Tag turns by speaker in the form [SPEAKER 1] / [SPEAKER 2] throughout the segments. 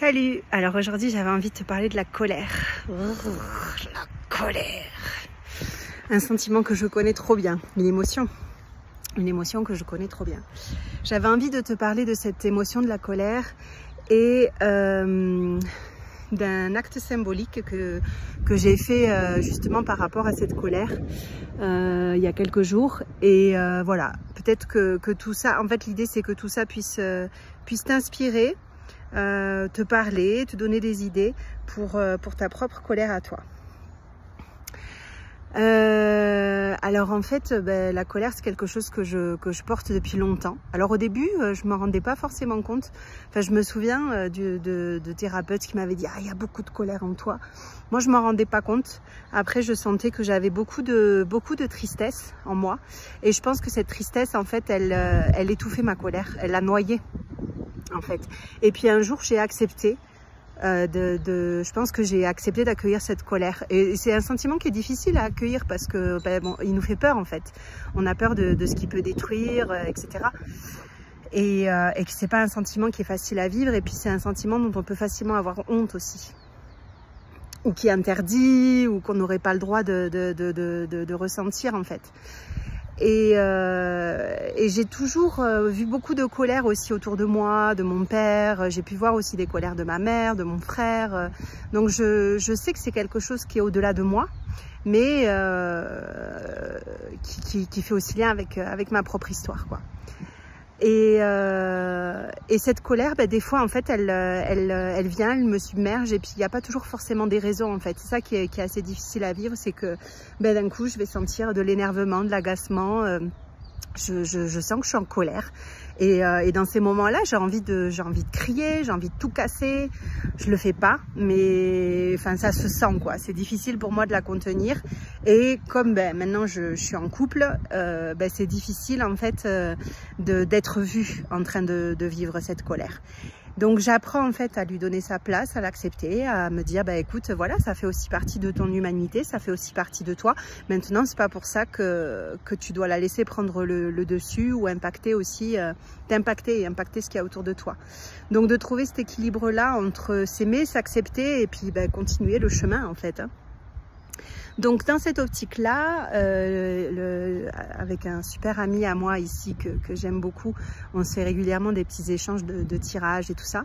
[SPEAKER 1] Salut! Alors aujourd'hui j'avais envie de te parler de la colère. La colère! Un sentiment que je connais trop bien, une émotion que je connais trop bien. J'avais envie de te parler de cette émotion de la colère et d'un acte symbolique que j'ai fait justement par rapport à cette colère il y a quelques jours. Et voilà, peut-être que tout ça, en fait l'idée c'est que tout ça puisse t'inspirer, te parler, te donner des idées pour ta propre colère à toi. Alors en fait, la colère c'est quelque chose que je porte depuis longtemps. Alors au début, je m'en rendais pas forcément compte. Enfin, je me souviens de thérapeutes qui m'avaient dit « Ah, il y a beaucoup de colère en toi ». Moi, je m'en rendais pas compte. Après, je sentais que j'avais beaucoup de tristesse en moi. Et je pense que cette tristesse, en fait, elle étouffait ma colère. Elle la noyait, en fait. Et puis un jour, j'ai accepté. Je pense que j'ai accepté d'accueillir cette colère et c'est un sentiment qui est difficile à accueillir parce que bon, il nous fait peur en fait. On a peur de ce qui peut détruire, etc. Et que c'est pas un sentiment qui est facile à vivre, et puis c'est un sentiment dont on peut facilement avoir honte aussi, ou qui est interdit, ou qu'on n'aurait pas le droit de ressentir en fait. Et j'ai toujours vu beaucoup de colère aussi autour de moi, de mon père. J'ai pu voir aussi des colères de ma mère, de mon frère. Donc je sais que c'est quelque chose qui est au-delà de moi, mais qui fait aussi lien avec ma propre histoire, quoi. Et cette colère, des fois en fait elle vient, elle me submerge, et puis il n'y a pas toujours forcément des raisons en fait. C'est ça qui est assez difficile à vivre, c'est que d'un coup je vais sentir de l'énervement, de l'agacement, je sens que je suis en colère, et dans ces moments-là j'ai envie de crier, j'ai envie de tout casser. Je le fais pas, mais enfin ça se sent quoi. C'est difficile pour moi de la contenir, et comme maintenant je suis en couple, c'est difficile en fait d'être vue en train de vivre cette colère. Donc j'apprends en fait à lui donner sa place, à l'accepter, à me dire écoute, voilà, ça fait aussi partie de ton humanité, ça fait aussi partie de toi. Maintenant, c'est pas pour ça que tu dois la laisser prendre le dessus, ou impacter aussi, t'impacter et impacter ce qu'il y a autour de toi. Donc de trouver cet équilibre là entre s'aimer, s'accepter, et puis continuer le chemin en fait, hein. Donc dans cette optique-là, avec un super ami à moi ici que j'aime beaucoup, on se fait régulièrement des petits échanges de tirages et tout ça.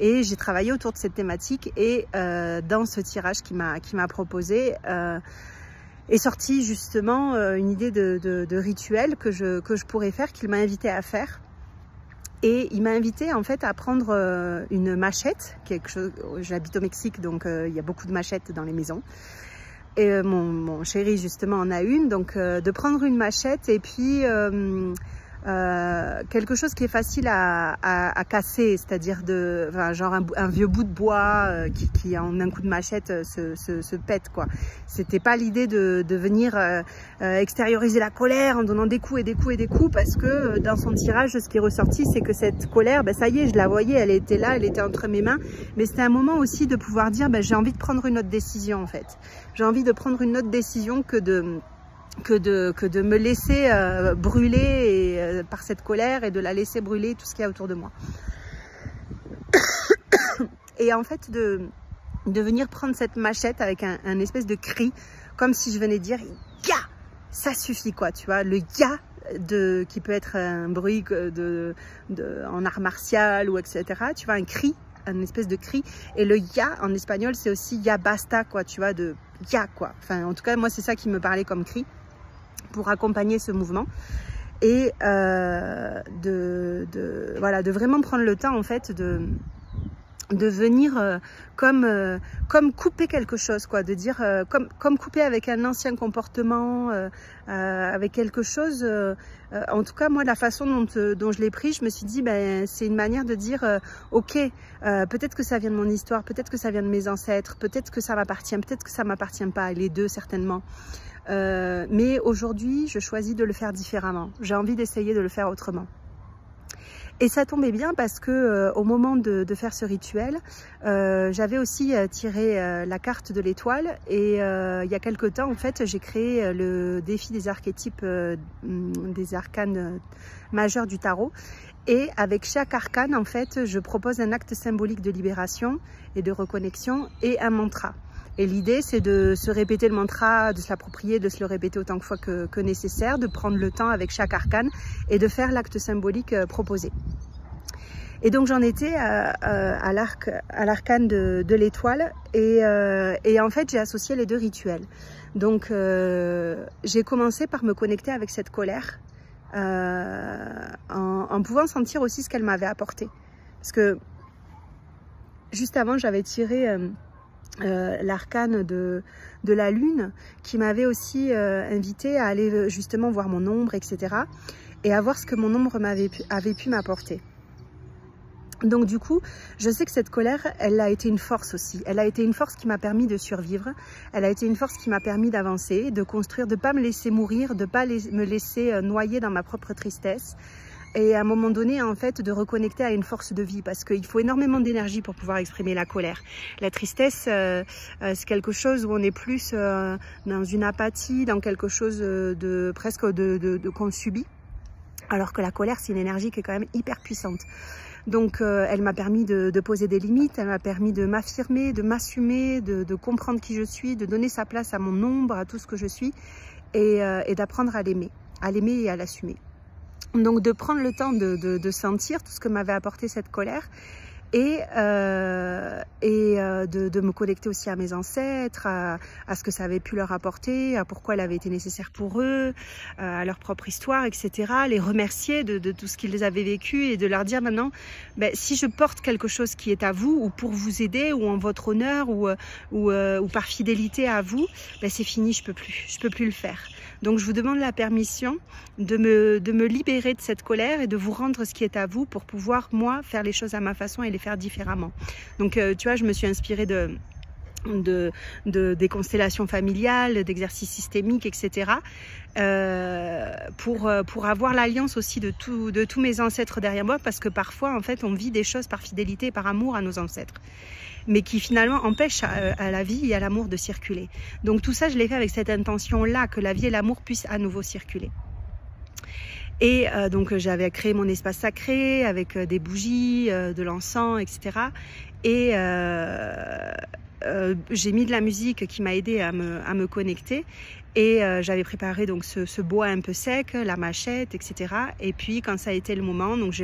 [SPEAKER 1] Et j'ai travaillé autour de cette thématique, et dans ce tirage qu'il m'a proposé, est sortie justement une idée de rituel que je pourrais faire, qu'il m'a invité à faire. Et il m'a invité en fait à prendre une machette, quelque chose. J'habite au Mexique, donc il y a beaucoup de machettes dans les maisons. Et mon chéri justement en a une, donc de prendre une machette, et puis quelque chose qui est facile à casser, c'est-à-dire genre un vieux bout de bois qui en un coup de machette se pète quoi. C'était pas l'idée de venir extérioriser la colère en donnant des coups et des coups et des coups, parce que dans son tirage, ce qui est ressorti, c'est que cette colère, ça y est, je la voyais, elle était là, elle était entre mes mains, mais c'était un moment aussi de pouvoir dire j'ai envie de prendre une autre décision en fait. J'ai envie de prendre une autre décision que de me laisser brûler par cette colère, et de la laisser brûler tout ce qu'il y a autour de moi. Et en fait de venir prendre cette machette avec un espèce de cri, comme si je venais dire « Ya !» Ça suffit quoi, tu vois, le « Ya !» qui peut être un bruit en art martial ou etc. Tu vois, un cri, une espèce de cri. Et le « Ya » en espagnol, c'est aussi « Ya basta » quoi, tu vois, de « Ya » quoi. Enfin, en tout cas, moi, c'est ça qui me parlait comme cri, pour accompagner ce mouvement. Et voilà, de vraiment prendre le temps en fait de venir comme couper quelque chose quoi, de dire comme couper avec un ancien comportement, avec quelque chose. En tout cas moi, la façon dont je l'ai pris, je me suis dit c'est une manière de dire ok, peut-être que ça vient de mon histoire, peut-être que ça vient de mes ancêtres, peut-être que ça m'appartient, peut-être que ça m'appartient pas, les deux certainement. Mais aujourd'hui je choisis de le faire différemment. J'ai envie d'essayer de le faire autrement. Et ça tombait bien parce que au moment de faire ce rituel, j'avais aussi tiré la carte de l'étoile, et il y a quelque temps en fait j'ai créé le défi des archétypes, des arcanes majeurs du tarot, Et avec chaque arcane, en fait, je propose un acte symbolique de libération et de reconnexion et un mantra. Et l'idée, c'est de se répéter le mantra, de se l'approprier, de se le répéter autant de fois que nécessaire, de prendre le temps avec chaque arcane et de faire l'acte symbolique proposé. Et donc j'en étais à l'arcane de l'étoile et en fait j'ai associé les deux rituels. Donc j'ai commencé par me connecter avec cette colère en pouvant sentir aussi ce qu'elle m'avait apporté. Parce que juste avant j'avais tiré l'arcane de la lune qui m'avait aussi invité à aller justement voir mon ombre, etc. et à voir ce que mon ombre avait pu m'apporter. Donc du coup, je sais que cette colère, elle a été une force aussi. Elle a été une force qui m'a permis de survivre. Elle a été une force qui m'a permis d'avancer, de construire, de ne pas me laisser mourir, de ne pas me laisser noyer dans ma propre tristesse. Et à un moment donné, en fait, de reconnecter à une force de vie. Parce qu'il faut énormément d'énergie pour pouvoir exprimer la colère. La tristesse, c'est quelque chose où on est plus dans une apathie, dans quelque chose de presque qu'on subit. Alors que la colère, c'est une énergie qui est quand même hyper puissante. Donc elle m'a permis de poser des limites, elle m'a permis de m'affirmer, de m'assumer, de comprendre qui je suis, de donner sa place à mon ombre, à tout ce que je suis et d'apprendre à l'aimer et à l'assumer. Donc de prendre le temps de sentir tout ce que m'avait apporté cette colère et de me connecter aussi à mes ancêtres, à ce que ça avait pu leur apporter, à pourquoi elle avait été nécessaire pour eux, à leur propre histoire, etc. Les remercier de tout ce qu'ils avaient vécu et de leur dire maintenant, ben, si je porte quelque chose qui est à vous ou pour vous aider ou en votre honneur ou par fidélité à vous, ben, c'est fini, je peux plus le faire. Donc je vous demande la permission de me libérer de cette colère et de vous rendre ce qui est à vous pour pouvoir, moi, faire les choses à ma façon et les faire différemment. Donc tu vois, je me suis inspirée des constellations familiales, d'exercices systémiques, etc. Pour avoir l'alliance aussi de tous mes ancêtres derrière moi, parce que parfois, en fait, on vit des choses par fidélité et par amour à nos ancêtres, mais qui finalement empêchent à la vie et à l'amour de circuler. Donc tout ça, je l'ai fait avec cette intention-là, que la vie et l'amour puissent à nouveau circuler. Et donc j'avais créé mon espace sacré avec des bougies, de l'encens, etc. Et j'ai mis de la musique qui m'a aidé à me connecter. Et j'avais préparé donc ce bois un peu sec, la machette, etc. Et puis quand ça a été le moment, donc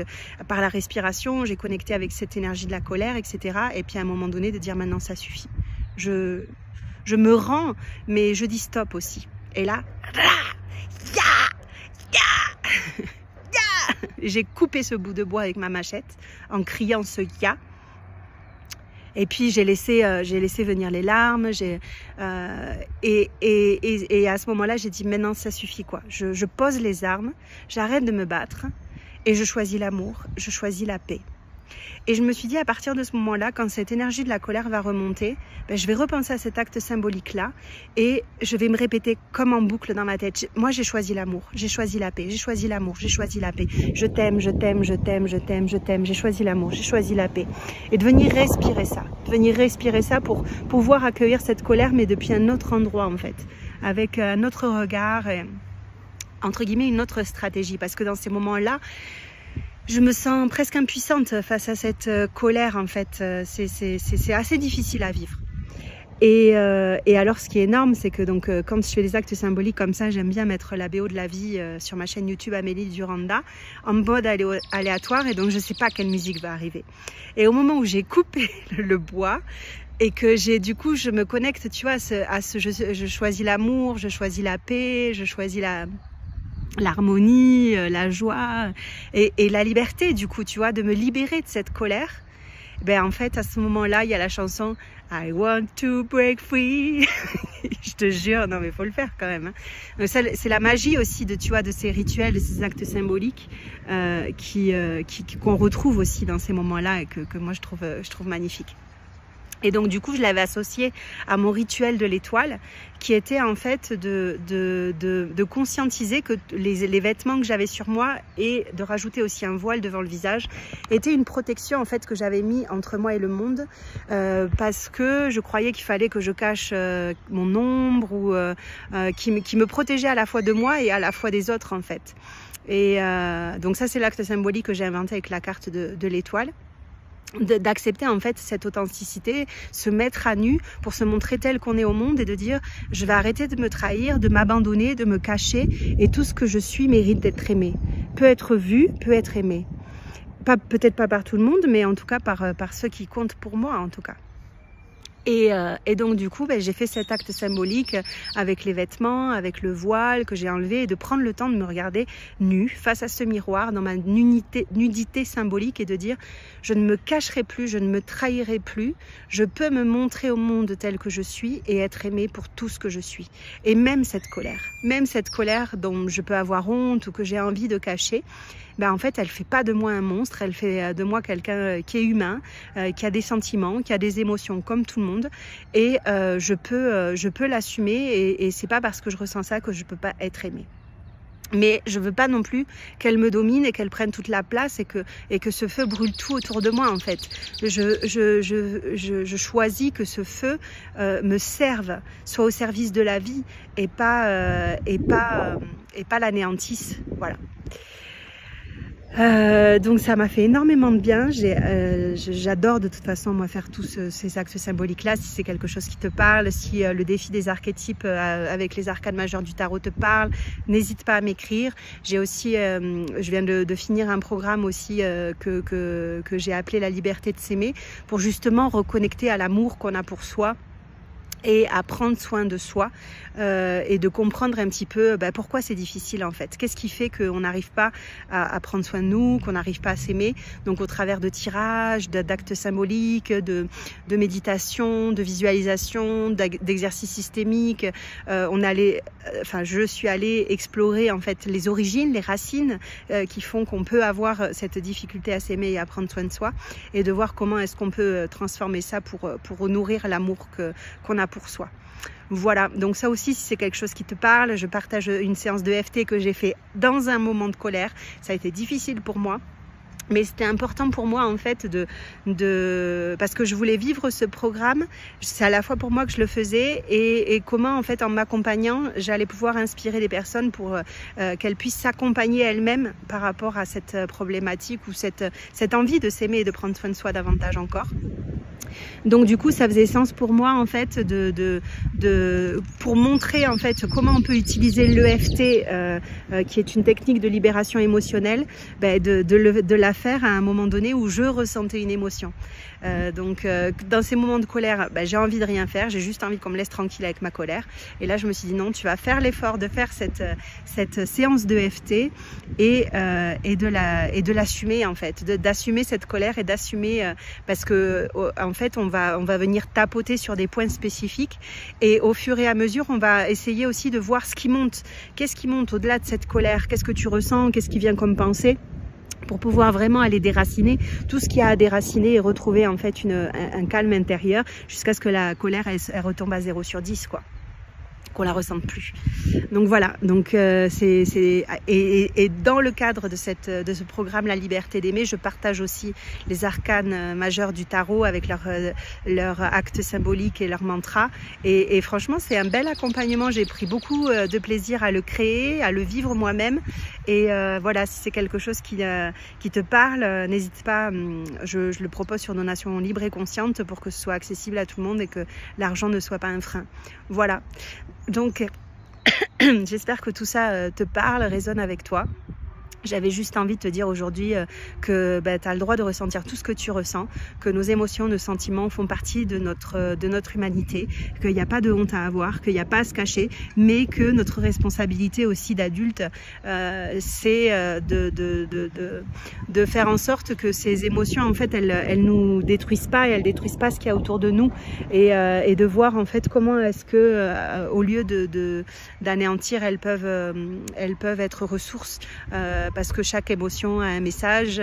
[SPEAKER 1] par la respiration, j'ai connecté avec cette énergie de la colère, etc. Et puis à un moment donné de dire maintenant ça suffit. Je me rends, mais je dis stop aussi. Et là, j'ai coupé ce bout de bois avec ma machette en criant ce ya. Et puis j'ai laissé venir les larmes. Et à ce moment-là, j'ai dit maintenant ça suffit quoi. Je pose les armes, j'arrête de me battre et je choisis l'amour, je choisis la paix. Et je me suis dit à partir de ce moment-là, quand cette énergie de la colère va remonter, ben, je vais repenser à cet acte symbolique-là et je vais me répéter comme en boucle dans ma tête. Moi, j'ai choisi l'amour, j'ai choisi la paix, j'ai choisi l'amour, j'ai choisi la paix. Je t'aime, je t'aime, je t'aime, je t'aime, je t'aime, j'ai choisi l'amour, j'ai choisi la paix. Et de venir respirer ça pour pouvoir accueillir cette colère, mais depuis un autre endroit en fait, avec un autre regard, et, entre guillemets, une autre stratégie. Parce que dans ces moments-là, je me sens presque impuissante face à cette colère en fait, c'est assez difficile à vivre. Et alors ce qui est énorme, c'est que donc quand je fais des actes symboliques comme ça, j'aime bien mettre la BO de la vie sur ma chaîne YouTube Amélie Duranda en mode aléatoire, et donc je sais pas quelle musique va arriver. Et au moment où j'ai coupé le bois, et que du coup je me connecte, tu vois, je choisis l'amour, je choisis la paix, je choisis l'harmonie, la joie et la liberté, du coup, tu vois, de me libérer de cette colère. Ben en fait, à ce moment-là, il y a la chanson I want to break free. Je te jure, non mais faut le faire quand même. Hein. C'est la magie aussi de, tu vois, de ces rituels, de ces actes symboliques qu'on retrouve aussi dans ces moments-là et que moi je trouve magnifique. Et donc du coup, je l'avais associé à mon rituel de l'étoile, qui était en fait de conscientiser que les vêtements que j'avais sur moi et de rajouter aussi un voile devant le visage était une protection en fait que j'avais mis entre moi et le monde, parce que je croyais qu'il fallait que je cache mon ombre ou qui me protégeait à la fois de moi et à la fois des autres en fait. Et donc ça, c'est l'acte symbolique que j'ai inventé avec la carte de l'étoile. D'accepter en fait cette authenticité, se mettre à nu pour se montrer tel qu'on est au monde et de dire je vais arrêter de me trahir, de m'abandonner, de me cacher et tout ce que je suis mérite d'être aimé, peut être vu, peut être aimé. Peut-être pas par tout le monde, mais en tout cas par ceux qui comptent pour moi en tout cas. Et donc du coup, j'ai fait cet acte symbolique avec les vêtements, avec le voile que j'ai enlevé et de prendre le temps de me regarder nue face à ce miroir dans ma nudité symbolique et de dire je ne me cacherai plus, je ne me trahirai plus, je peux me montrer au monde tel que je suis et être aimée pour tout ce que je suis. Et même cette colère dont je peux avoir honte ou que j'ai envie de cacher, en fait, elle fait pas de moi un monstre, elle fait de moi quelqu'un qui est humain, qui a des sentiments, qui a des émotions comme tout le monde. Et je peux l'assumer et c'est pas parce que je ressens ça que je peux pas être aimée. Mais je veux pas non plus qu'elle me domine et qu'elle prenne toute la place et que ce feu brûle tout autour de moi en fait. Je choisis que ce feu me serve, soit au service de la vie et pas l'anéantisse. Voilà. Donc ça m'a fait énormément de bien. J'adore de toute façon moi faire tous ces actes symboliques là. Si c'est quelque chose qui te parle, si le défi des archétypes avec les arcanes majeures du tarot te parle, n'hésite pas à m'écrire. J'ai aussi, je viens de finir un programme aussi que j'ai appelé la liberté de s'aimer pour justement reconnecter à l'amour qu'on a pour soi et à prendre soin de soi et de comprendre un petit peu pourquoi c'est difficile en fait. Qu'est-ce qui fait qu'on n'arrive pas à prendre soin de nous, qu'on n'arrive pas à s'aimer. Donc au travers de tirages, d'actes symboliques, de méditation, de visualisation, d'exercices systémiques, je suis allée explorer en fait les origines, les racines qui font qu'on peut avoir cette difficulté à s'aimer et à prendre soin de soi et de voir comment est-ce qu'on peut transformer ça pour nourrir l'amour qu'on a pour soi. Voilà, donc ça aussi, si c'est quelque chose qui te parle, je partage une séance de EFT que j'ai fait dans un moment de colère. Ça a été difficile pour moi. Mais c'était important pour moi en fait parce que je voulais vivre ce programme. C'est à la fois pour moi que je le faisais et comment en fait en m'accompagnant j'allais pouvoir inspirer des personnes pour qu'elles puissent s'accompagner elles-mêmes par rapport à cette problématique ou cette envie de s'aimer et de prendre soin de soi davantage encore. Donc du coup ça faisait sens pour moi en fait pour montrer en fait comment on peut utiliser l'EFT qui est une technique de libération émotionnelle, de la faire à un moment donné où je ressentais une émotion. Dans ces moments de colère, j'ai envie de rien faire, j'ai juste envie qu'on me laisse tranquille avec ma colère. Et là je me suis dit non, tu vas faire l'effort de faire cette séance d'EFT et de l'assumer en fait, d'assumer cette colère et d'assumer parce que en fait on va venir tapoter sur des points spécifiques et au fur et à mesure on va essayer aussi de voir ce qui monte. Qu'est-ce qui monte au-delà de cette colère? Qu'est-ce que tu ressens? Qu'est-ce qui vient comme pensée? Pour pouvoir vraiment aller déraciner tout ce qu'il y a à déraciner et retrouver en fait un calme intérieur jusqu'à ce que la colère elle retombe à 0 sur 10 quoi. Qu'on la ressente plus. Donc voilà, donc et dans le cadre de ce programme La Liberté d'aimer, je partage aussi les arcanes majeurs du tarot avec leur actes symboliques et leurs mantras et franchement c'est un bel accompagnement. J'ai pris beaucoup de plaisir à le créer, à le vivre moi-même et voilà, si c'est quelque chose qui te parle, n'hésite pas, je le propose sur donation libre et consciente pour que ce soit accessible à tout le monde et que l'argent ne soit pas un frein. Voilà. Donc, j'espère que tout ça te parle, résonne avec toi. J'avais juste envie de te dire aujourd'hui que tu as le droit de ressentir tout ce que tu ressens, que nos émotions, nos sentiments font partie de notre humanité, qu'il n'y a pas de honte à avoir, qu'il n'y a pas à se cacher, mais que notre responsabilité aussi d'adulte, c'est de faire en sorte que ces émotions, en fait, elles nous détruisent pas et elles détruisent pas ce qu'il y a autour de nous et de voir en fait comment est-ce que au lieu d'anéantir, elles peuvent être ressources. Parce que chaque émotion a un message,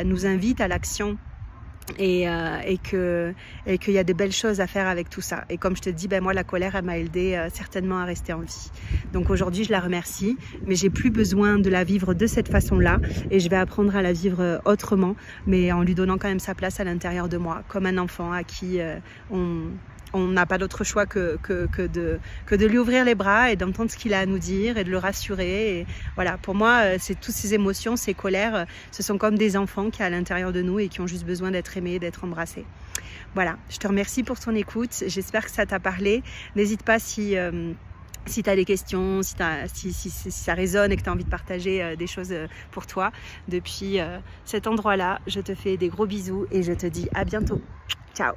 [SPEAKER 1] nous invite à l'action et qu'il y a de belles choses à faire avec tout ça. Et comme je te dis, moi la colère elle m'a aidé certainement à rester en vie. Donc aujourd'hui je la remercie, mais j'ai plus besoin de la vivre de cette façon-là et je vais apprendre à la vivre autrement, mais en lui donnant quand même sa place à l'intérieur de moi, comme un enfant à qui on n'a pas d'autre choix que de lui ouvrir les bras et d'entendre ce qu'il a à nous dire et de le rassurer. Et voilà, pour moi, c'est toutes ces émotions, ces colères, ce sont comme des enfants qui sont à l'intérieur de nous et qui ont juste besoin d'être aimés, d'être embrassés. Voilà, je te remercie pour ton écoute. J'espère que ça t'a parlé. N'hésite pas si tu as des questions, si ça résonne et que tu as envie de partager des choses pour toi. Depuis cet endroit-là, je te fais des gros bisous et je te dis à bientôt. Ciao!